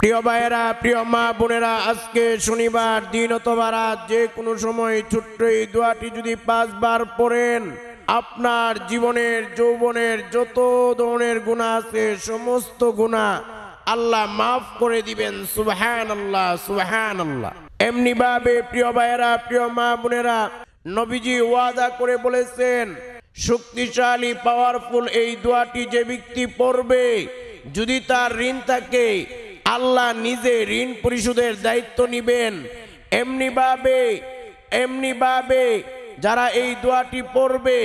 প্রিয় ভাইয়েরা, প্রিয় মা বোনেরা, আজকে শনিবার দিন অথবা রাত যে কোনো সময় ছোট্ট এই দোয়াটি যদি 5 বার পড়েন, আপনার জীবনের যৌবনের যত ধরনের গুনাহ আছে সমস্ত গুনাহ আল্লাহ মাফ করে দিবেন। সুবহানাল্লাহ, সুবহানাল্লাহ। এমনি ভাবে প্রিয় ভাইয়েরা, প্রিয় মা বোনেরা, নবীজি ওয়াদা করে বলেছেন, শক্তিশালী পাওয়ারফুল এই দোয়াটি যে ব্যক্তি পড়বে, যদি তার ঋণ থাকে আল্লাহ নিজে ঋণ পরিশোধের দায়িত্ব নিবেন। এমনি ভাবে যারা এই দোয়াটি পড়বে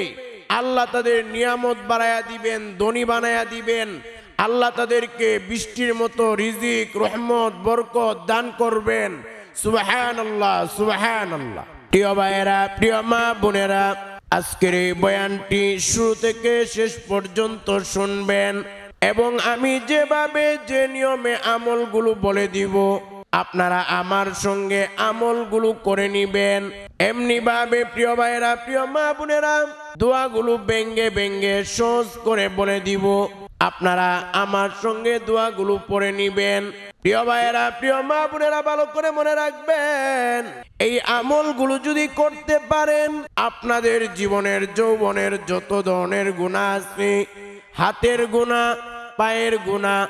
আল্লাহ তাদের নিয়ামত বাড়ায়া দিবেন, ধনী বানায়া দিবেন। আল্লাহ তাদেরকে বৃষ্টির মতো রিজিক, রহমত, বরকত দান করবেন। সুবহানাল্লাহ, সুবহানাল্লাহ। প্রিয় ভাইয়েরা, প্রিয় মা বোনেরা, আজকের এই বয়ানটি শুরু থেকে শেষ পর্যন্ত শুনবেন এবং আমি যেভাবে যে নিয়মে আমলগুলো বলে দিব আপনারা আমার সঙ্গে আমলগুলো করে নিবেন। এমনি ভাবে প্রিয় ভাইয়েরা, প্রিয় মা বোনেরা, দোয়াগুলো ব্যঙ্গে ব্যঙ্গে সহজ করে বলে দিব, আপনারা আমার সঙ্গে দোয়াগুলো পড়ে নিবেন। প্রিয় ভাইয়েরা, প্রিয় মা বোনেরা, ভালো করে মনে রাখবেন, এই আমলগুলো যদি করতে পারেন আপনাদের জীবনের যৌবনের যত ধরনের গুনাহ আছে, হাতের গুনাহ, পায়ের গুনাহ,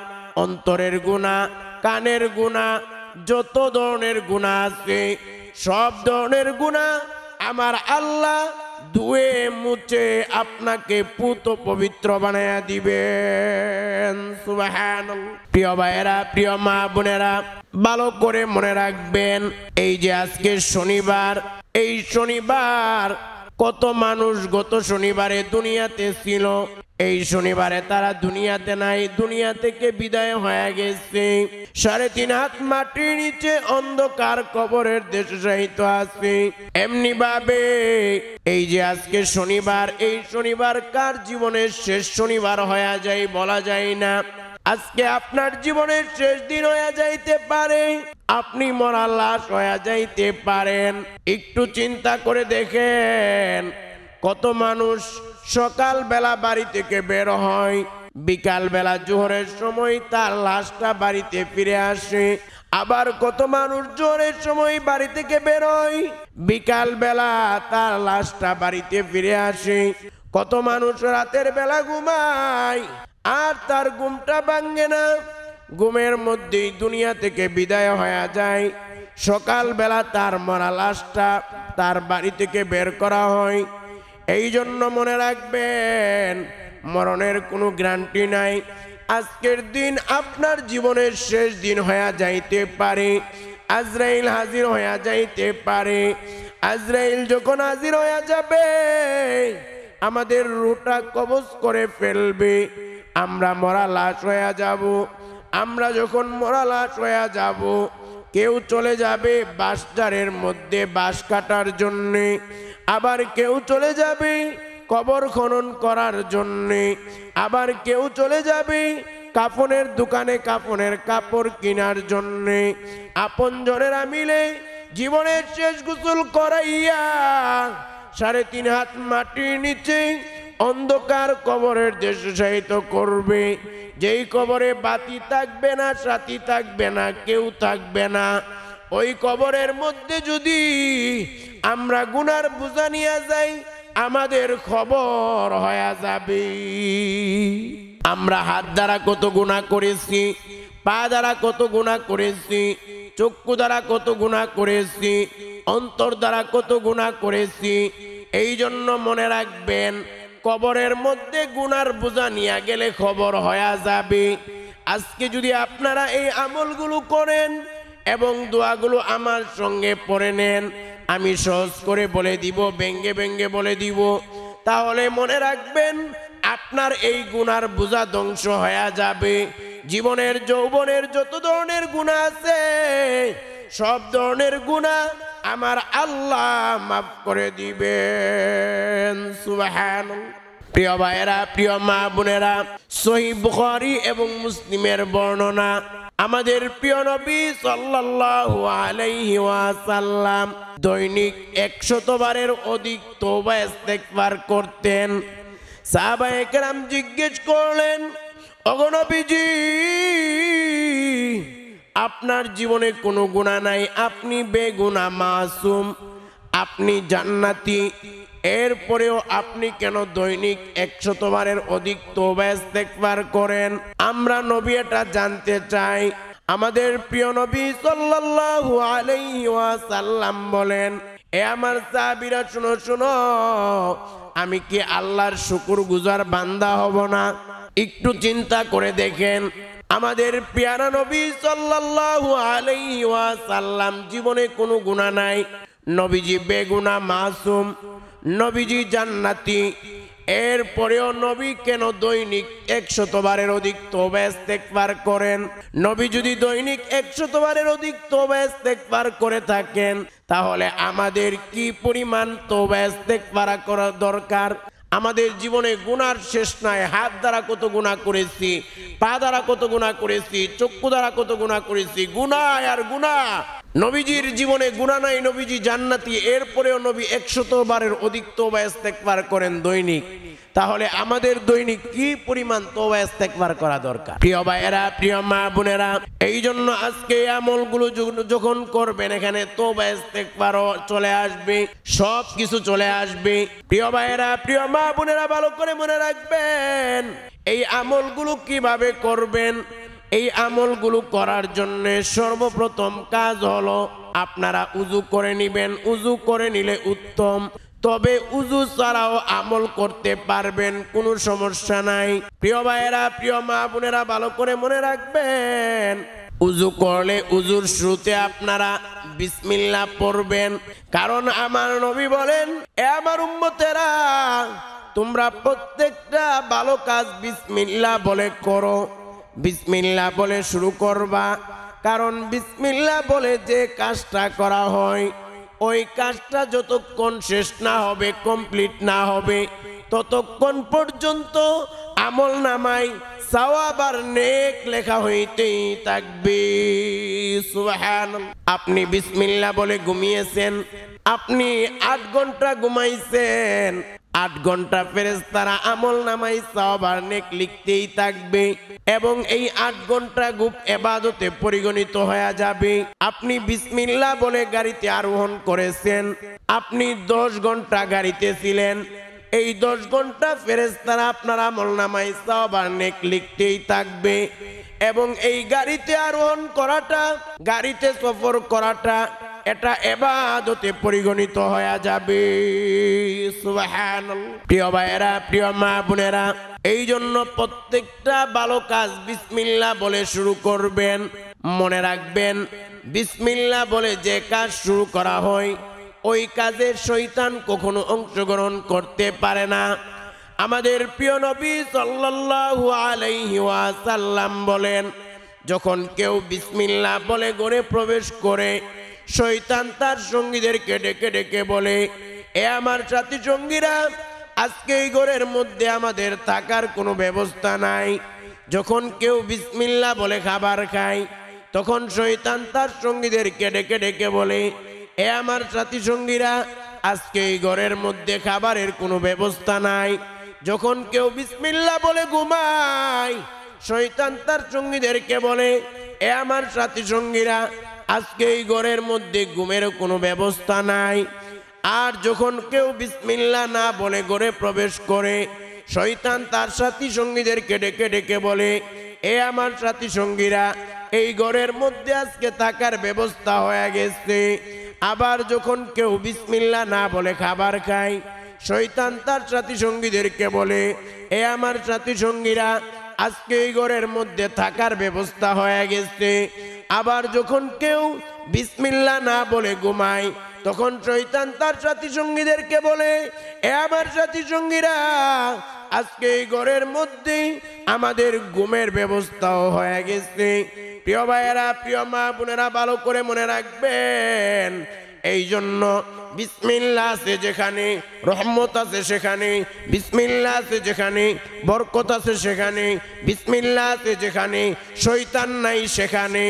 অন্তরের গুনাহ, কানের গুনাহ, যত ধরনের গুনাহ আছে সব ধরনের গুনাহ আমার আল্লাহ ধুয়ে মুছে আপনাকে পুত পবিত্র বানায়া দিবেন। সুবহানাল্লাহ। প্রিয় ভাইয়েরা, প্রিয় মা বোনেরা, ভালো করে মনে রাখবেন, এই যে আজকে শনিবার, এই শনিবার কত মানুষ গত শনিবারে দুনিয়াতে ছিল, এই শনিবারে তারা দুনিয়াতে নাই, দুনিয়া থেকে বিদায় হয়ে গেছে। 3.5 হাত মাটির নিচে অন্ধকার কবরের দেশে শায়িত আছে। এমনি ভাবে এই যে আজকে শনিবার, এই শনিবার কার জীবনের শেষ শনিবার হয়ে যায় বলা যায় না। আজকে আপনার জীবনের শেষ দিন হয়ে যাইতে পারে, আপনি মরা লাশ হয়ে যাইতে পারেন। একটু চিন্তা করে দেখেন, কত মানুষ সকাল বেলা বাড়ি থেকে বের হয়, বিকাল বেলা জোহরের সময় তার লাশটা বাড়িতে ফিরে আসে। আবার কত মানুষ জোহরের সময় বাড়ি থেকে বের হয়, বিকাল বেলা তার লাশটা বাড়িতে ফিরে আসে। কত মানুষ রাতের বেলা ঘুমায় আর তার ঘুমটা ভাঙে না, ঘুমের মধ্যেই দুনিয়া থেকে বিদায় হয়ে যায়। সকাল বেলা তার মরা লাশটা তার বাড়ি থেকে বের করা হয়। এই জন্য মনে রাখবেন, মরণের কোনো গ্যারান্টি নাই। আজকের দিন আপনার জীবনের শেষ দিন হয়ে যাইতে পারে, আজরাইল হাজির হয়ে যাইতে পারে। আজরাইল যখন হাজির হয়ে যাবে আমাদের রূহটা কবজ করে ফেলবে, আমরা মরা লাশ হয়ে যাব। আমরা যখন মরা লাশ হয়ে যাব, কেউ চলে যাবে বাঁশঝাড়ের মধ্যে বাঁশ কাটার জন্যে, আবার কেউ চলে যাবে কবর খনন করার জন্যে, আবার কেউ চলে যাবে কাফনের দোকানে কাফনের কাপড় কেনার জন্যে। আপনজনেরা মিলে জীবনের শেষ গোসল করাইয়া 3.5 হাত মাটির নিচে অন্ধকার কবরের দেশে শায়িত করবে। যেই কবরে বাতি থাকবে না, সাথী থাকবে না, কেউ থাকবে না, ওই কবরের মধ্যে যদি আমরা গুনার বোঝা নিয়ে যাই আমাদের খবর হয়ে যাবে। আমরা হাত দ্বারা কত গুনাহ করেছি, পা দ্বারা কত গুনাহ করেছি, চক্ষু দ্বারা কত গুনাহ করেছি, অন্তর দ্বারা কত গুনাহ করেছি। এই জন্য মনে রাখবেন, কবরের মধ্যে গুনার বোঝা নিয়ে গেলে খবর হয়ে যাবে। আজকে যদি আপনারা এই আমলগুলো করেন এবং দোয়াগুলো আমার সঙ্গে পড়ে নেন, আমি সহজ করে বলে দিব, ব্যঙ্গে ব্যঙ্গে বলে দিব, তাহলে মনে রাখবেন আপনার এই গুনার বোঝা ধ্বংস হয়ে যাবে। জীবনের যৌবনের যত ধরনের গুনাহ আছে সব ধরনের গুনাহ আমার আল্লাহ মাফ করে দিবেন। সুবহানাল্লাহ। প্রিয় ভাইয়েরা, প্রিয় মা বোনেরা, সহিহ বুখারী এবং মুসলিমের বর্ণনা, আমাদের প্রিয় নবী সাল্লাল্লাহু আলাইহি ওয়াসাল্লাম দৈনিক 100 বারের অধিক তওবা ইস্তেগফার করতেন। সাহাবায়ে কেরাম জিজ্ঞেস করলেন, ওগো নবীজি, আপনার জীবনে কোনো গুনাহ নাই, আপনি বেগুনাহ মাসুম, আপনি জান্নাতি, এরপরেও আপনি কেন দৈনিক 100 বারের অধিক তওবা ইস্তেগফার করেন? আমরা নবী এটা জানতে চাই। আমাদের প্রিয় নবী সাল্লাল্লাহু আলাইহি ওয়াসাল্লাম বলেন, এ আমার সাহাবীরা শুনো শুনো, আমি কি আল্লাহর শুকরগুজার বান্দা হব না? একটু চিন্তা করে দেখেন, আমাদের প্যারা নবী সাল্লাল্লাহু আলাইহি ওয়াসাল্লাম জীবনে কোনো গুনাহ নাই, নবীজি বেগুনাহ মাসুম, নবীজি জান্নাতি, এরপরেও নবী কেন দৈনিক 100 বারের অধিক তওবা ইস্তেগফার করেন? নবী যদি দৈনিক 100 বারের অধিক তওবা ইস্তেগফার করে থাকেন, তাহলে আমাদের কি পরিমাণ তওবা ইস্তেগফার করা দরকার? আমাদের জীবনে গুনার শেষ নাই। হাত দ্বারা কত গুনাহ করেছি, পা দ্বারা কত গুনাহ করেছি, চক্ষু দ্বারা কত গুনাহ করেছি, গুনাহ আর গুনাহ। নবীজির জীবনে গুনাহ নাই, নবীজি জান্নাতি, এরপরেও নবী 100 বারের অধিক তওবা ইস্তেগফার করেন দৈনিক। তাহলে আমাদের দৈনিক কি পরিমাণ তওবা ইস্তেগফার করা দরকার? প্রিয় ভাইয়েরা, প্রিয় মা বোনেরা, এই জন্য আজকে আমলগুলো যখন করবেন, এখানে তওবা ইস্তেগফারও চলে আসবে, সব কিছু চলে আসবে। প্রিয় ভাইয়েরা, প্রিয় মা বোনেরা, ভালো করে মনে রাখবেন এই আমলগুলো কিভাবে করবেন। এই আমলগুলো করার জন্য সর্বপ্রথম কাজ হলো আপনারা উযু করে নেবেন। উযু করে নিলে উত্তম, তবে উযু ছাড়াও আমল করতে পারবেন, কোনো সমস্যা নাই। প্রিয় ভাইয়েরা, প্রিয় মা বোনেরা, ভালো করে মনে রাখবেন উযু করলে উযুর শুরুতে আপনারা বিসমিল্লাহ পড়বেন। কারণ আমার নবী বলেন, এ আমার উম্মতেরা, তোমরা প্রত্যেকটা ভালো কাজ বিসমিল্লাহ বলে করো, বিসমিল্লাহ বলে শুরু করবা। কারণ বিসমিল্লাহ বলে যে কাজটা করা হয়, ওই কাজটা যতক্ষণ শেষ না হবে, কমপ্লিট না হবে, ততক্ষণ পর্যন্ত আমল নামায় সওয়াব আর নেক লেখা হইতেই থাকবে। সুবহানাল্লাহ। আপনি বিসমিল্লাহ বলে ঘুমিয়েছেন, আপনি 8 ঘন্টা ঘুমাইছেন, 8 ঘন্টা ফেরেশতারা আমল নামায় সওয়াব আর নেক লিখতেই থাকবে, এবং এই 8 ঘন্টা ঘুম ইবাদতে পরিগণিত হয়ে যাবে। আপনি বিসমিল্লাহ বলে গাড়িতে আরোহণ করেছেন, আপনি 10 ঘন্টা গাড়িতে ছিলেন, এই 10 ঘন্টা ফেরেশতারা আপনার আমল নামায় সওয়াব আর নেক লিখতেই থাকবে, এবং এই গাড়িতে আরোহণ করাটা, গাড়িতে সফর করাটা, এটা ইবাদতে পরিগণিত হয়ে যাবে। সুবহানাল্লাহ। প্রিয় ভাইয়েরা, প্রিয় মা বোনেরা, এই জন্য প্রত্যেকটা ভালো কাজ বিসমিল্লাহ বলে শুরু করবেন। মনে রাখবেন, বিসমিল্লাহ বলে যে কাজ শুরু করা হয়, ওই কাজে শয়তান কখনো অংশগ্রহণ করতে পারে না। আমাদের প্রিয় নবী সাল্লাল্লাহু আলাইহি ওয়াসাল্লাম বলেন, যখন কেউ বিসমিল্লাহ বলে ঘরে প্রবেশ করে, শয়তান তার সঙ্গীদেরকে ডেকে ডেকে বলে, এ আমার সাথী সঙ্গীরা, আজকে এই ঘরের মধ্যে আমাদের থাকার কোনো ব্যবস্থা নাই। যখন কেউ বিসমিল্লাহ বলে খাবার খায়, তখন শয়তান তার সঙ্গীদেরকে ডেকে ডেকে বলে, এ আমার সাথী সঙ্গীরা, আজকে এই ঘরের মধ্যে খাবারের কোনো ব্যবস্থা নাই। যখন কেউ বিসমিল্লাহ বলে ঘুমায়, শয়তান তার সঙ্গীদেরকে বলে, এ আমার সাথী সঙ্গীরা, আজকে এই ঘরের মধ্যে ঘুমেরও কোনো ব্যবস্থা নাই। আর যখন কেউ বিসমিল্লাহ না বলে ঘরে প্রবেশ করে, শয়তান তার সাথী সঙ্গীদেরকে ডেকে ডেকে বলে, এ আমার সাথী সঙ্গীরা, এই ঘরের মধ্যে আজকে থাকার ব্যবস্থা হয়ে গেছে। আবার যখন কেউ বিসমিল্লাহ না বলে খাবার খায়, শয়তান তার সাথী সঙ্গীদেরকে বলে, এ আমার সাথী সঙ্গীরা, আজকে এই ঘরের মধ্যে থাকার ব্যবস্থা হয়ে গেছে। আবার যখন কেউ বিসমিল্লাহ না বলে ঘুমায়, তখন শয়তান তার সাথী সঙ্গীদেরকে বলে, এ আমার সাথী সঙ্গীরা, আজকে এই ঘরের মধ্যে আমাদের ঘুমের ব্যবস্থাও হয়ে গেছে। প্রিয় ভাইয়েরা, প্রিয় মা বোনেরা, ভালো করে মনে রাখবেন, এই জন্য বিসমিল্লাহ আছে যেখানে রহমত আছে সেখানে, বিসমিল্লাহ আছে যেখানে বরকত আছে সেখানে, বিসমিল্লাহ আছে যেখানে শয়তান নাই সেখানে।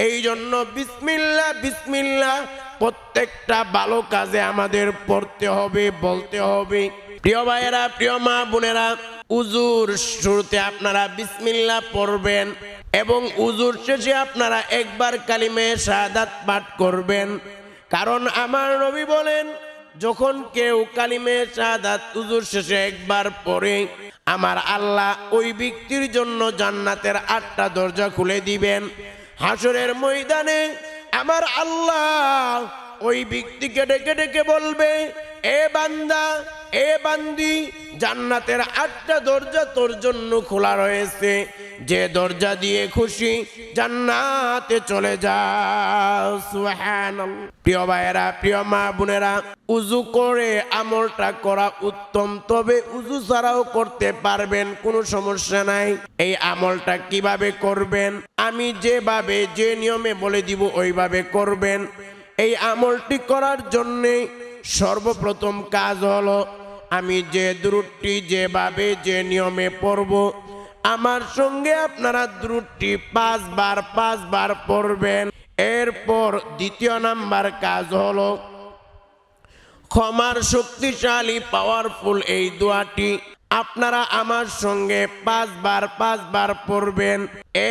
এই জন্য বিসমিল্লাহ বিসমিল্লাহ প্রত্যেকটা ভালো কাজে আমাদের পড়তে হবে, বলতে হবে। প্রিয় ভাইয়েরা, প্রিয় মা বোনেরা, উজুর শুরুতে আপনারা বিসমিল্লাহ পড়বেন, এবং উজুর শেষে আপনারা একবার কালিমে শাহাদাত পাঠ করবেন। কারণ আমার নবী বলেন, যখন কেউ কালিমে শাহাদাত উজুর শেষে একবার পড়ে, আমার আল্লাহ ওই ব্যক্তির জন্য জান্নাতের 8টা দরজা খুলে দিবেন। হাসরের ময়দানে আমার আল্লাহ ওই ব্যক্তিকে ডেকে ডেকে বলবে, এ বান্দা, এ বান্দি, জান্নাতের 8টা দরজা তোর জন্য খোলা রয়েছে, যে দরজা দিয়ে খুশি জান্নাতে চলে যাও। সুবহানাল্লাহ। প্রিয় ভাইয়েরা, প্রিয় মা বোনেরা, উজু করে আমলটা করা উত্তম, তবে উজু ছাড়াও করতে পারবেন, কোনো সমস্যা নাই। এই আমলটা কিভাবে করবেন, আমি যেভাবে যে নিয়মে বলে দিব ওইভাবে করবেন। এই আমলটি করার জন্যে সর্বপ্রথম কাজ হলো, আমি যে দুরূদটি যেভাবে যে নিয়মে পড়ব, আমার সঙ্গে আপনারা দুরূদটি 5 বার পড়বেন। এরপর দ্বিতীয় নাম্বার কাজ হলো, ক্ষমার শক্তিশালী পাওয়ারফুল এই দোয়াটি আপনারা আমার সঙ্গে 5 বার পড়বেন।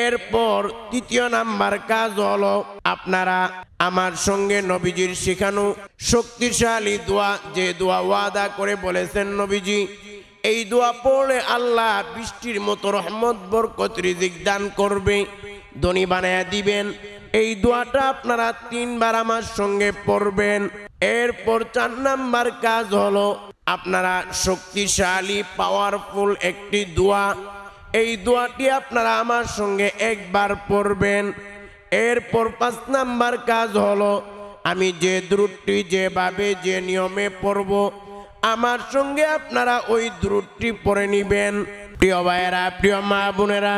এরপর তৃতীয় নাম্বার কাজ হলো, আপনারা আমার সঙ্গে নবীজির শেখানো শক্তিশালী দোয়া, যে দোয়া ওয়াদা করে বলেছেন নবীজি, এই দোয়া পড়লে আল্লাহ বৃষ্টির মতো রহমত বরকত রিজিক দান করবে, ধনী বানায়া দিবেন। এই দোয়াটা আপনারা 3 বার আমার সঙ্গে পড়বেন। এরপর 4 নাম্বার কাজ হলো, আপনারা শক্তিশালী পাওয়ারফুল একটি দোয়া, এই দোয়াটি আপনারা আমার সঙ্গে 1 বার পড়বেন। এরপর 5 নাম্বার কাজ হলো, আমি যে দুরূদটি যেভাবে যে নিয়মে পড়ব, আমার সঙ্গে আপনারা ওই দুরূদটি পড়ে নিবেন। প্রিয় ভাইয়েরা, প্রিয় মা বোনেরা,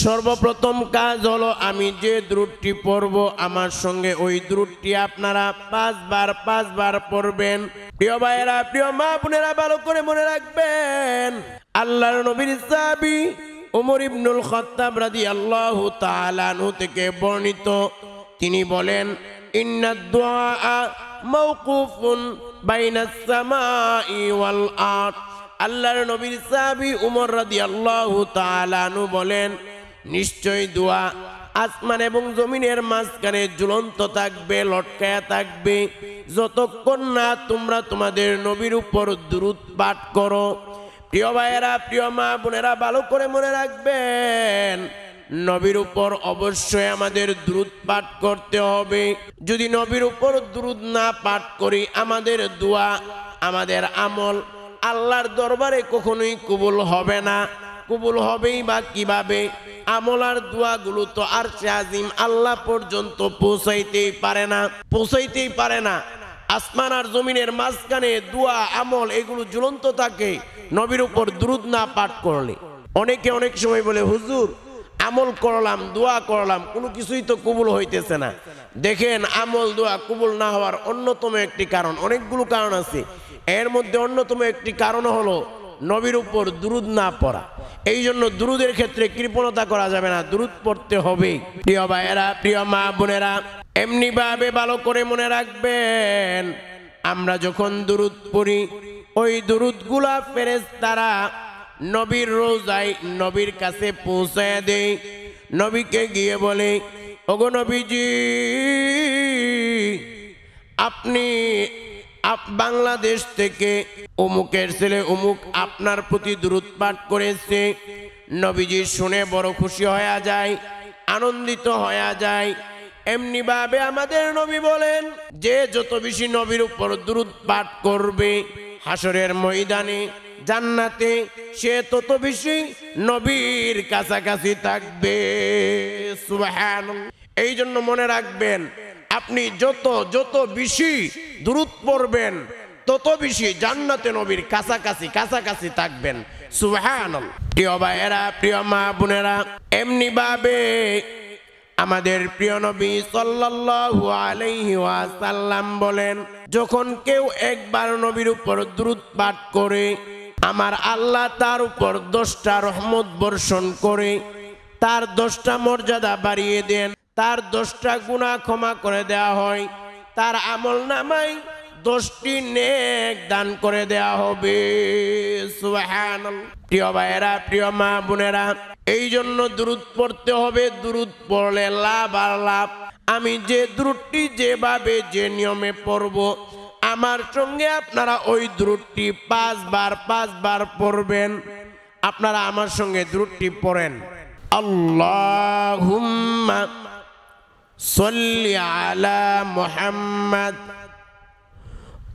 সর্বপ্রথম কাজ হলো, আমি যে দুরূদটি পড়ব, আমার সঙ্গে ওই দুরূদটি আপনারা 5 বার পড়বেন। প্রিয় ভাইয়েরা, প্রিয় মা বোনেরা, ভালো করে মনে রাখবেন, আল্লাহর নবীর সাহাবী ওমর ইবনুল খাত্তাব রাদিয়াল্লাহু তাআলা আনহু থেকে বর্ণিত, তিনি বলেন, ইন্নাদ দুআ মাওকুফুন বাইনাস সামাই ওয়াল আরদ। আল্লাহর নবীর সাহাবী ওমর রাদিয়াল্লাহু তাআলা আনহু বলেন, নিশ্চয় দোয়া আসমান এবং জমিনের মাঝখানে ঝুলন্ত থাকবে, লটকায়া থাকবে, যতক্ষণ না তোমরা তোমাদের নবীর উপর দুরূদ পাঠ করো। প্রিয় ভাইয়েরা, প্রিয় মা বোনেরা, ভালো করে মনে রাখবেন, নবীর উপর অবশ্যই আমাদের দুরূদ পাঠ করতে হবে। যদি নবীর উপর দুরূদ না পাঠ করি, আমাদের দোয়া, আমাদের আমল আল্লাহর দরবারে কখনোই কবুল হবে না। কবুল হবেই বা কিভাবে? আমল আর দোয়াগুলো তো আরশে আজিম আল্লাহ পর্যন্ত পৌঁছাইতেই পারে না। আসমান আর জমিনের মাঝখানে দোয়া আমল এগুলো ঝুলন্ত থাকে নবীর উপর দুরূদ না পাঠ করলে। অনেকে অনেক সময় বলে, হুজুর আমল করলাম, দোয়া করলাম, কোনো কিছুই তো কবুল হইতেছে না। দেখেন, আমল দোয়া কবুল না হওয়ার অন্যতম একটি কারণ, অনেকগুলো কারণ আছে, এর মধ্যে অন্যতম একটি কারণ হলো নবীর উপর দুরূদ না পড়া। এই জন্য দুরূদের ক্ষেত্রে কৃপণতা করা যাবে না, দুরূদ পড়তে হবে। প্রিয় ভাইয়েরা, প্রিয় মা বোনেরা, এমনি ভাবে ভালো করে মনে রাখবেন, আমরা যখন দুরূদ পড়ি, ওই দুরূদগুলা ফেরেশতারা নবীর রোজায় নবীর কাছে পৌঁছায় দেয়। নবীকে গিয়ে বলে, ওগো নবীজি, আপনি বাংলাদেশ থেকে অমুকের ছেলে অমুক আপনার প্রতি দুরূদ পাঠ করেছে। নবীজি শুনে বড় খুশি হয়ে যায়, আনন্দিত হয়ে যায়। এমনি ভাবে আমাদের নবী বলেন, যে যত বেশি নবীর উপর দুরূদ পাঠ করবে, হাসরের ময়দানে জান্নাতে সে তত বেশি নবীর কাছাকাছি থাকবে। সুবহানাল্লাহ। এই জন্য মনে রাখবেন, আপনি যত বেশি দুরূদ পড়বেন, তত বেশি জান্নাতে নবীর কাছাকাছি থাকবেন। সুবহানাল্লাহ। প্রিয় ভাইয়েরা, প্রিয় মা বোনেরা, এমনি ভাবে আমাদের প্রিয় নবী সাল্লাল্লাহু আলাইহি ওয়াসাল্লাম বলেন, যখন কেউ একবার নবীর উপর দুরূদ পাঠ করে, আমার আল্লাহ তার উপর 10টা রহমত বর্ষণ করে, তার 10টা মর্যাদা বাড়িয়ে দেন, তার 10টা গুনাহ ক্ষমা করে দেওয়া হয়, তার আমল নামায় 10টি নেক দান করে দেয়া হবে। সুবহানাল্লাহ। প্রিয় ভাইয়েরা, প্রিয় মা বোনেরা, এই জন্য দুরূদ পড়তে হবে। দুরূদ পড়লে লাভ আর লাভ। আমি যে দুরূদটি যেভাবে যে নিয়মে পড়ব, আমার সঙ্গে আপনারা ওই দুরূদটি 5 বার পড়বেন। আপনারা আমার সঙ্গে দুরূদটি পড়েন। আল্লাহুম্মা সাল্লি আলা মুহাম্মাদ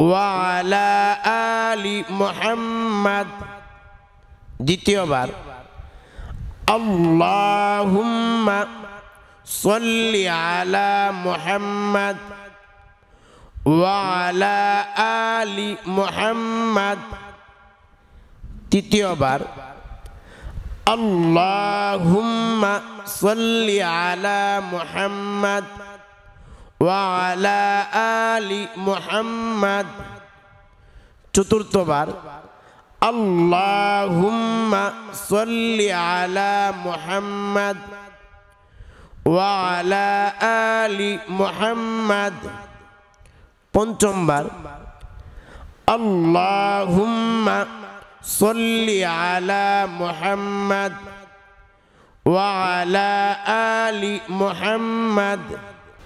ওয়া আলা আলি মুহাম্মাদ। দ্বিতীয়বার, আল্লাহুম্মা সাল্লি আলা মুহাম্মাদ ওয়া আলা আলি মুহাম্মাদ। তৃতীয়বার, আল্লাহুম্মা সাল্লি আলা মুহাম্মাদ ওয়া আলা আলি মুহাম্মাদ। চতুর্থবার, আল্লাহুম্মা সাল্লি আলা মুহাম্মাদ ওয়া আলা আলি মুহাম্মাদ। পঞ্চমবার, আল্লাহুম্মা সাল্লি আলা মুহাম্মাদ ওয়া আলা আলি মুহাম্মাদ।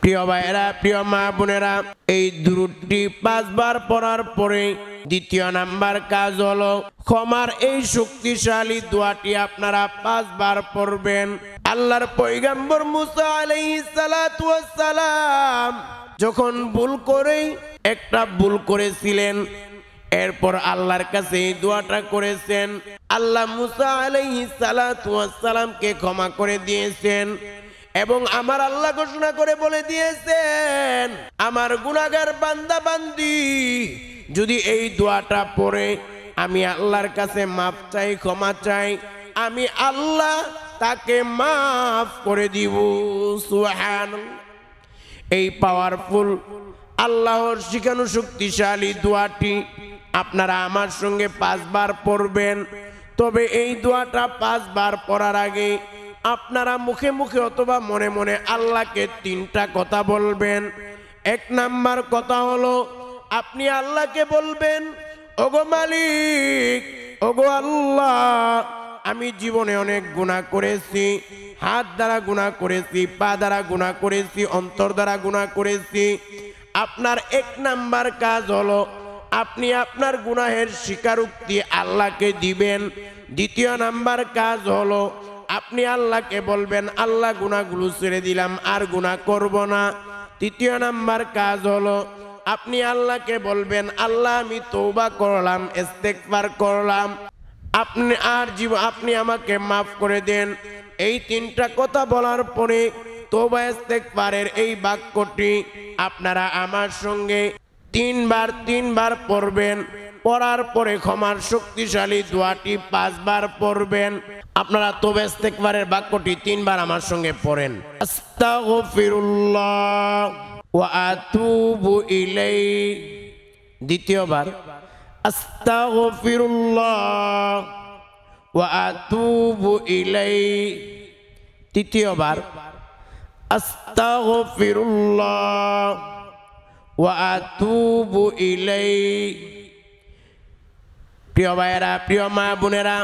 প্রিয় ভাইয়েরা, প্রিয় মা বোনেরা, এই দুরূদটি 5 বার পড়ার পরে দ্বিতীয় নাম্বার কাজ হলো ক্ষমার এই শক্তিশালী দোয়াটি আপনারা 5 বার পড়বেন। আল্লাহর পয়গম্বর মুসা আলাইহিস সালাতু ওয়াস সালাম যখন একটা ভুল করেছিলেন, এরপর আল্লাহর কাছে এই দোয়াটা করেছেন। আল্লাহ মুসা আলাইহিস সালাতু ওয়াস সালামকে ক্ষমা করে দিয়েছেন এবং আমার আল্লাহ ঘোষণা করে বলে দিয়েছেন, আমার গুনাহগার বান্দা বান্দি যদি এই দোয়াটা পড়ে আমি আল্লাহর কাছে মাফ চাই, ক্ষমা চাই, আমি আল্লাহ তাকে মাফ করে দিব। সুবহানাল্লাহ। এই পাওয়ারফুল আল্লাহর শিখানো শক্তিশালী দোয়াটি আপনারা আমার সঙ্গে 5 বার পড়বেন। তবে এই দোয়াটা 5 বার পড়ার আগে আপনারা মুখে মুখে অথবা মনে মনে আল্লাহকে 3টা কথা বলবেন। 1 নাম্বার কথা হলো আপনি আল্লাহকে বলবেন, ওগো মালিক, ওগো আল্লাহ, আমি জীবনে অনেক গুনাহ করেছি। হাত দ্বারা গুনাহ করেছি, পা দ্বারা গুনাহ করেছি, অন্তর দ্বারা গুনাহ করেছি। আপনার 1 নাম্বার কাজ হলো আপনি আপনার গুনাহের স্বীকারোক্তি আল্লাহকে দিবেন। দ্বিতীয় নাম্বার কাজ হলো আপনি আল্লাহকে বলবেন, আল্লাহ গুনাহগুলো ছেড়ে দিলাম, আর গুনাহ করব না। তৃতীয় নাম্বার কাজ হলো আপনি আল্লাহকে বলবেন, আল্লাহ আমি তওবা করলাম, ইস্তেগফার করলাম, আপনি আমাকে মাফ করে দেন। এই 3টা কথা বলার পরে তওবা ইস্তেগফারের এই বাক্যটি আপনারা আমার সঙ্গে 3 বার পড়বেন। পড়ার পরে ক্ষমার শক্তিশালী দোয়াটি 5 বার পড়বেন। আপনারা তওবা ইস্তেগফারের বাক্যটি 3 বার আমার সঙ্গে পড়েন। আস্তাগফিরুল্লাহ ওয়া আতুবু ইলাইহি। দ্বিতীয়বার, আস্তাগফিরুল্লাহ ওয়া আতুবু ইলাইহি। তৃতীয়বার, আস্তাগফিরুল্লাহ ওয়া আতুবু ইলাইহি। প্রিয় ভাইয়েরা, প্রিয় মা বোনেরা,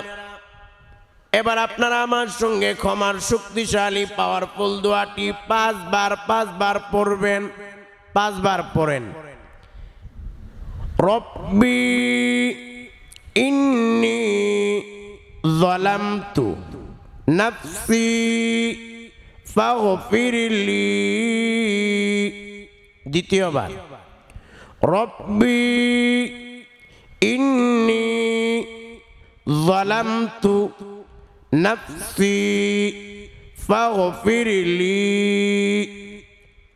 এবার আপনারা আমার সঙ্গে ক্ষমার শক্তিশালী পাওয়ারফুল দোয়াটি 5 বার পড়বেন। 5 বার পড়েন। রব্বি ইন্নী যালামতু নাফসি ফাগফিরলি। দ্বিতীয়বার, রব্বি ইন্নী যালামতু নাফসি ফাগফিরলি।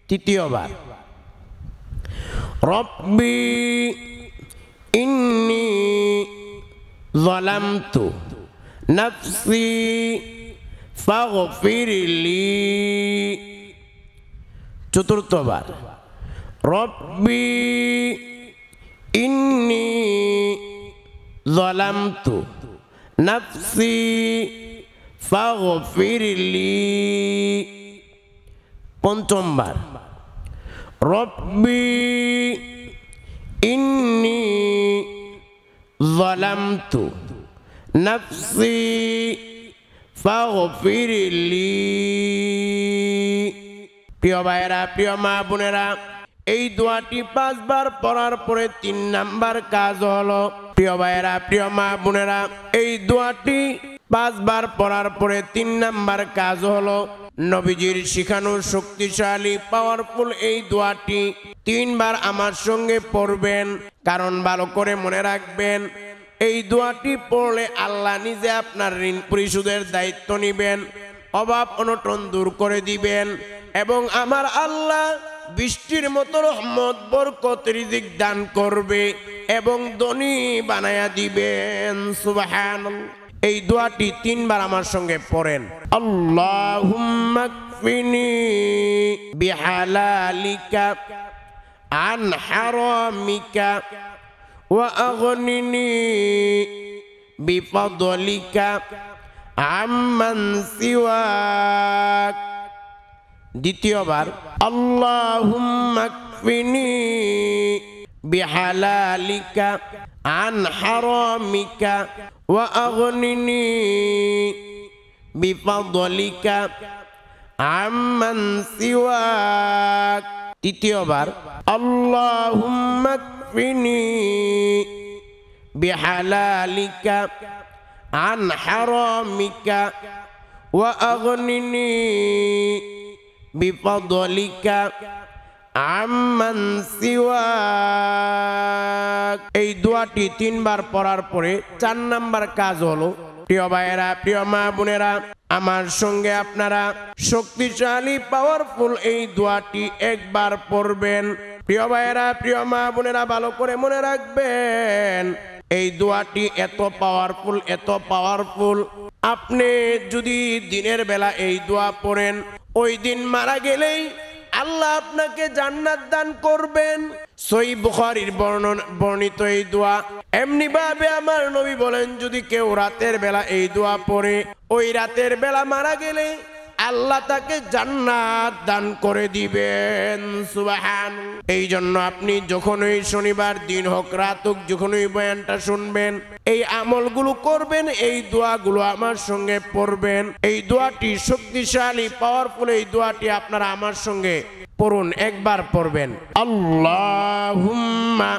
তৃতীয়বার, রব্বি ইন্নী যালামতু নাফসি ফাগফিরলি। চতুর্থবার, রব্বি ইন্নী যালামতু নাফসি ফাগফিরলি। পঞ্চমবার, রব্বি ইন্নী যালামতু নাফসি ফাগফিরলি। প্রিয় ভাইরা, প্রিয় মা বোনেরা, এই দোয়াটি 5 বার পড়ার পরে 3 নাম্বার কাজ হলো। প্রিয় ভাইরা, প্রিয় মা বোনেরা, এই দোয়াটি 5 বার পড়ার পরে 3 নাম্বার কাজ হলো নবীজির শিখানো শক্তিশালী পাওয়ারফুল এই দোয়াটি 3 বার আমার সঙ্গে পড়বেন। কারণ ভালো করে মনে রাখবেন, এই দোয়াটি পড়লে আল্লাহ নিজে আপনার ঋণ পরিশোধের দায়িত্ব নেবেন, অভাব অনটন দূর করে দিবেন এবং আমার আল্লাহ বৃষ্টির মতো রহমত বরকত রিজিক দান করবে এবং ধনী বানায়া দিবেন। সুবহানাল্লাহ। এই দোয়াটি 3 বার আমার সঙ্গে পড়েন। আল্লাহুম্মা কফিনি বিহালালিকা আন হারামিকা ওয়া আগনিনি বিফদলিকা আম্মান সিওয়াক। দ্বিতীয়বার, আল্লাহুম্মা কফিনি বিহালালিকা আন হারামিকা ওয়া আগনিনি বিফদলিকা আম্মান সিওয়াক। তৃতীয়বার, আল্লাহুম্মা কফিনি বিহালালিকা আন হারামিকা ওয়া আগনিনি বিফদলিকা আম্মান সিওয়াক। এই দোয়াটি 3 বার পড়ার পরে 4 নাম্বার কাজ হলো, প্রিয় ভাইয়েরা, প্রিয় মা বোনেরা, আমার সঙ্গে আপনারা শক্তিশালী পাওয়ারফুল এই দোয়াটি 1 বার পড়বেন। প্রিয় ভাইয়েরা, প্রিয় মা বোনেরা, ভালো করে মনে রাখবেন, এই দোয়াটি এত পাওয়ারফুল, এত পাওয়ারফুল, আপনি যদি দিনের বেলা এই দোয়া পড়েন, ওই দিন মারা গেলেই আল্লাহ আপনাকে জান্নাত দান করবেন। সহিহ বুখারীর বর্ণিত এই দোয়া। এমনি ভাবে আমার নবী বলেন, যদি কেউ রাতের বেলা এই দোয়া পড়ে, ওই রাতের বেলা মারা গেলে আল্লাহ তাকে জান্নাত দান করে দিবেন। সুবহানাল্লাহ। এই জন্য আপনি যখনই শনিবার দিন হোক রাত হোক, যখনই বয়ানটা শুনবেন, এই আমলগুলো করবেন, এই দোয়াগুলো আমার সঙ্গে পড়বেন। এই দোয়াটি শক্তিশালী পাওয়ারফুল, এই দোয়াটি আপনারা আমার সঙ্গে পড়ুন, 1 বার পড়বেন। আল্লাহুম্মা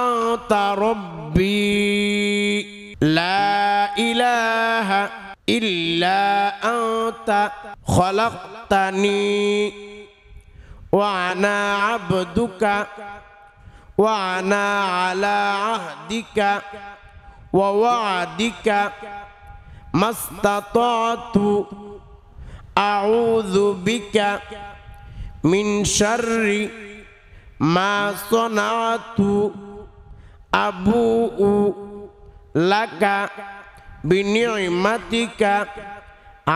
আনতা রাব্বি লা ইলাহা ইল্লা আনতা খলাকতানি ওয়া আনা আবদুকা ওয়া আনা আলা আহদিকা ওয়া ওয়াদিকা মাস্তাতাতু আউযু বিকা মিন শাররি মা সানাতু আবুউ লাকা বিনি'মাতিকা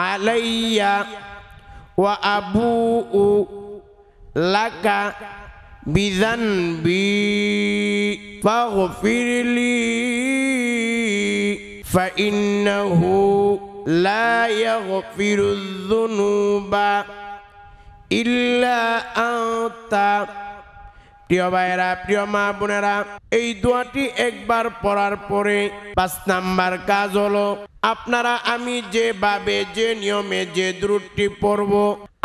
আলাইয়া ওয়া আবুউ লাকা বিযানবি ফাগফিরলি ফাইন্নাহু লা ইয়াগফিরুয যুনুবা ইল্লা আনতা। প্রিয় ভাইয়েরা, প্রিয় মা বোনেরা, এই দোয়াটি 1 বার পড়ার পরে 5 নাম্বার কাজ হলো, আপনারা আমি যেভাবে যে নিয়মে যে দুরূদটি পড়ব,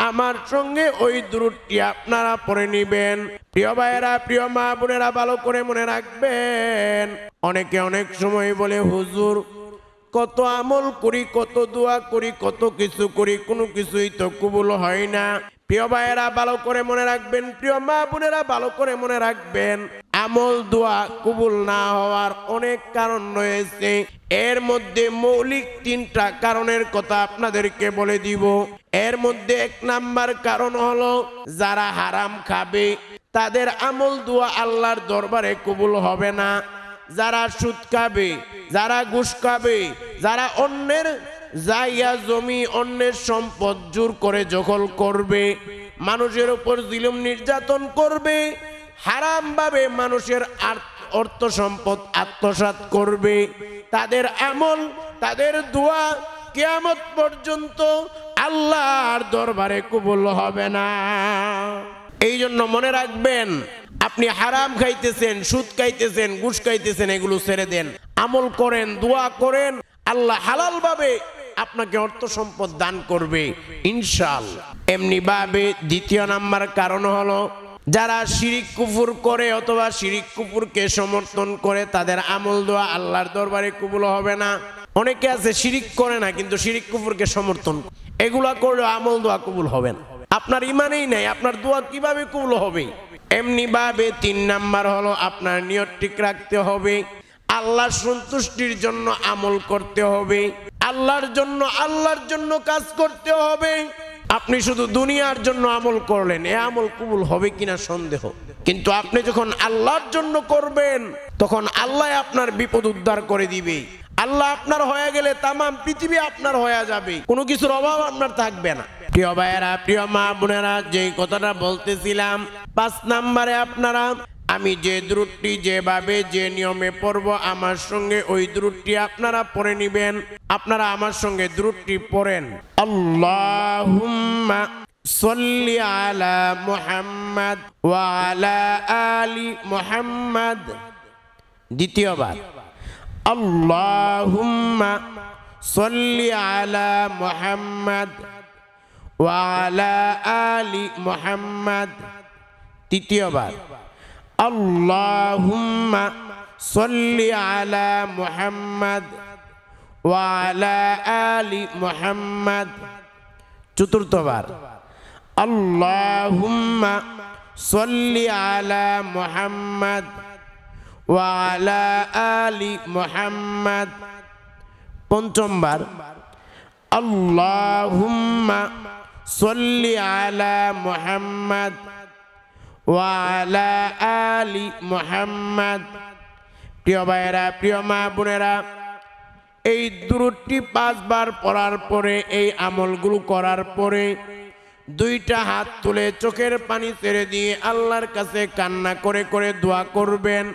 আমার সঙ্গে ওই দুরূদটি আপনারা পড়ে নেবেন। প্রিয় ভাইয়েরা, প্রিয় মা বোনেরা, ভালো করে মনে রাখবেন, অনেকে অনেক সময় বলে, হুজুর কত আমল করি, কত দোয়া করি, কত কিছু করি, কোনো কিছুই তো কবুল হয় না। প্রিয় ভাইয়েরা, ভালো করে মনে রাখবেন, প্রিয় মা বোনেরা, ভালো করে মনে রাখবেন, আমল দোয়া কবুল না হওয়ার অনেক কারণ রয়েছে। এর মধ্যে মৌলিক 3টা কারণের কথা আপনাদেরকে বলে দিব। এর মধ্যে 1 নাম্বার কারণ হলো, যারা হারাম খাবে তাদের আমল দোয়া আল্লাহর দরবারে কবুল হবে না। যারা সুদ খাবে, যারা ঘুষ খাবে, যারা অন্যের জায়গা জমি, অন্যের সম্পদ জোর করে দখল করবে, মানুষের উপর জুলুম নির্যাতন করবে, হারাম ভাবে মানুষের অর্থ সম্পদ আত্মসাৎ করবে, তাদের আমল, তাদের দোয়া কিয়ামত পর্যন্ত আল্লাহর দরবারে কবুল হবে না। এই জন্য মনে রাখবেন, আপনি হারাম খাইতেছেন, সুদ খাইতেছেন, ঘুষ খাইতেছেন, এগুলো ছেড়ে দেন, আমল করেন, দোয়া করেন, আল্লাহ হালাল ভাবে আপনাকে অর্থ সম্পদ দান করবে ইনশাআল্লাহ। এমনি ভাবে দ্বিতীয় নাম্বার কারণ হলো যারা শিরিক কুফর করে অথবা শিরিক কুফরকে সমর্থন করে তাদের আমল দোয়া আল্লাহর দরবারে কবুল হবে না। অনেকে আছে শিরিক করে না কিন্তু শিরিক কুফরকে সমর্থন, এগুলা করলে আমল দোয়া কবুল হবে না। আপনার ইমানেই নাই, আপনার দোয়া কিভাবে কবুল হবে? এমনি ভাবে তিন নাম্বার হলো আপনার নিয়ত ঠিক রাখতে হবে, আল্লাহর সন্তুষ্টির জন্য আমল করতে হবে, আল্লাহর জন্য কাজ করতে হবে। আপনি শুধু দুনিয়ার জন্য আমল করলেন, এ আমল কবুল হবে কিনা সন্দেহ। কিন্তু আপনি যখন আল্লাহর জন্য করবেন তখন আল্লাহ আপনার বিপদ উদ্ধার করে দিবে। আল্লাহ আপনার হয়ে গেলে তামাম পৃথিবী আপনার হয়ে যাবে, কোনো কিছুর অভাব আপনার থাকবে না। প্রিয় ভাইয়েরা, প্রিয় মা বোনেরা, যে কথাটা বলতেছিলাম 5 নম্বরে আপনারা আমি যে দুরূদটি যেভাবে যে নিয়মে পড়ব আমার সঙ্গে ওই দুরূদটি আপনারা পড়ে নেবেন। আপনারা আমার সঙ্গে দুরূদটি পড়েন, আল্লাহুম্মা সাল্লি আলা মুহাম্মাদ ওয়া আলা আলি মুহাম্মাদ। দ্বিতীয়বার, আল্লাহুম্মা সাল্লি আলা মুহাম্মাদ ওয়া আলা আলি মুহাম্মাদ। তৃতীয়বার, আল্লাহুম্মা সাল্লি আলা মুহাম্মাদ ওয়া আলা আলি মুহাম্মাদ। চতুর্থবার, আল্লাহুম্মা সাল্লি আলা মুহাম্মাদ ওয়া আলা আলি মুহাম্মাদ। পঞ্চমবার, আল্লাহুম্মা সাল্লি আলা মুহাম্মাদ ওয়া আলা আলি মুহাম্মাদ। প্রিয় ভাইয়েরা, প্রিয় মা বোনেরা, এই দুরূদটি 5 বার পড়ার পরে, এই আমলগুলো করার পরে 2টা হাত তুলে চোখের পানি ছেড়ে দিয়ে আল্লাহর কাছে কান্না করে করে দোয়া করবেন।